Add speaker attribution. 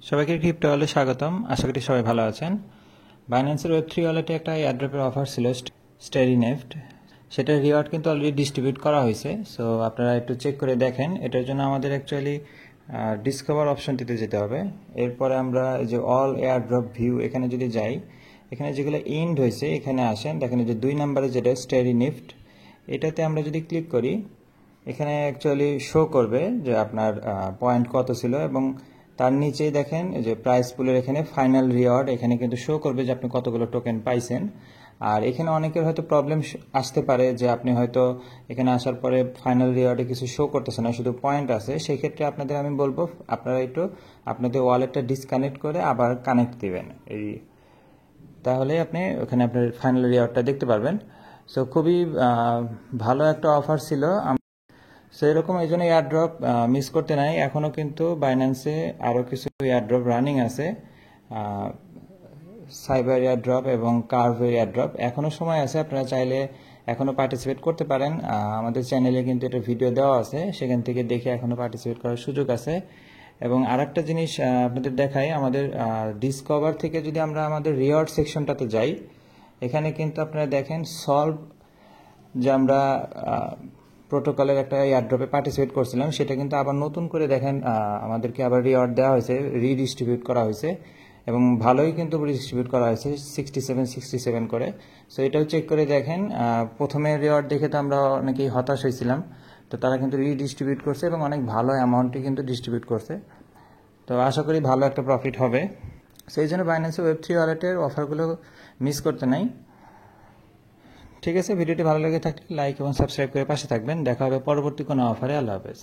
Speaker 1: সবাইকে ক্রিপ্টো ওয়ালেটে স্বাগতম। আশা করি সবাই ভালো আছেন। বাইন্যান্সের ওয়েব3 ওয়ালেটে একটা এয়ারড্রপের অফার ছিল স্টেরিনেফট, সেটার রিওয়ার্ড কিন্তু অলরেডি ডিস্ট্রিবিউট করা হয়েছে। সো আপনারা একটু চেক করে দেখেন। এটার জন্য আমাদের অ্যাকচুয়ালি ডিসকভার অপশনটিতে যেতে হবে। এরপরে আমরা এই যে অল এয়ারড্রপ ভিউ এখানে যদি যাই, এখানে যেগুলো এন্ড হয়েছে এখানে আসেন, দেখেন যে 2 নম্বরে যেটা স্টেরিনেফট, এটাতে আমরা যদি ক্লিক করি এখানে অ্যাকচুয়ালি শো করবে যে আপনার পয়েন্ট কত ছিল, এবং তার নিচেই দেখেন যে প্রাইস পুলের এখানে ফাইনাল রিওয়ার্ড এখানে কিন্তু শো করবে যে আপনি কতগুলো টোকেন পাইছেন। আর এখানে অনেকের হয়তো প্রবলেম আসতে পারে যে আপনি হয়তো এখানে আসার পরে ফাইনাল রিওয়ার্ডে কিছু শো করতেছে না, শুধু পয়েন্ট আছে। সেই ক্ষেত্রে আপনাদের আমি বলবো আপনারা একটু আপনাদের ওয়ালেটটা ডিসকানেক্ট করে আবার কানেক্ট দিবেন, তাহলে আপনি ওখানে আপনার ফাইনাল রিওয়ার্ডটা দেখতে পারবেন। সো খুবই ভালো একটা অফার ছিল। সো এরকম এই জন্য এয়ারড্রপ মিস করতে নাই। এখনও কিন্তু বাইন্যান্সে আরও কিছু এয়ারড্রপ রানিং আছে, সাইবার এয়ারড্রপ এবং কার্ভ এয়ারড্রপ। এখনও সময় আছে, আপনারা চাইলে এখনও পার্টিসিপেট করতে পারেন। আমাদের চ্যানেলে কিন্তু এটা ভিডিও দেওয়া আছে, সেখান থেকে দেখে এখনও পার্টিসিপেট করার সুযোগ আছে। এবং আরেকটা জিনিস আপনাদের দেখাই, আমাদের ডিসকভার থেকে যদি আমরা আমাদের রিওয়ার্ড সেকশনটাতে যাই, এখানে কিন্তু আপনারা দেখেন সলভ, যে আমরা প্রোটোকলের একটা এয়ারড্রপে পার্টিসিপেট করছিলাম, সেটা কিন্তু আবার নতুন করে দেখেন আমাদেরকে আবার রিওয়ার্ড দেওয়া হয়েছে, রিডিস্ট্রিবিউট করা হয়েছে, এবং ভালোই কিন্তু রিডিস্ট্রিবিউট করা হয়েছে 67 করে। সো এটাও চেক করে দেখেন। প্রথমে রিওয়ার্ড দেখে তো আমরা অনেকেই হতাশ হয়েছিলাম, তো তারা কিন্তু রিডিস্ট্রিবিউট করছে এবং অনেক ভালো অ্যামাউন্টই কিন্তু ডিস্ট্রিবিউট করছে। তো আশা করি ভালো একটা প্রফিট হবে। সো এই জন্য বাইন্যান্সের ওয়েব3 ওয়ালেটের অফারগুলো মিস করতে নাই। ঠিক আছে, ভিডিওটি ভালো লেগে থাকলে লাইক এবং সাবস্ক্রাইব করে পাশে থাকবেন। দেখা হবে পরবর্তী কোনো অফারে। আল্লাহ হাফেজ।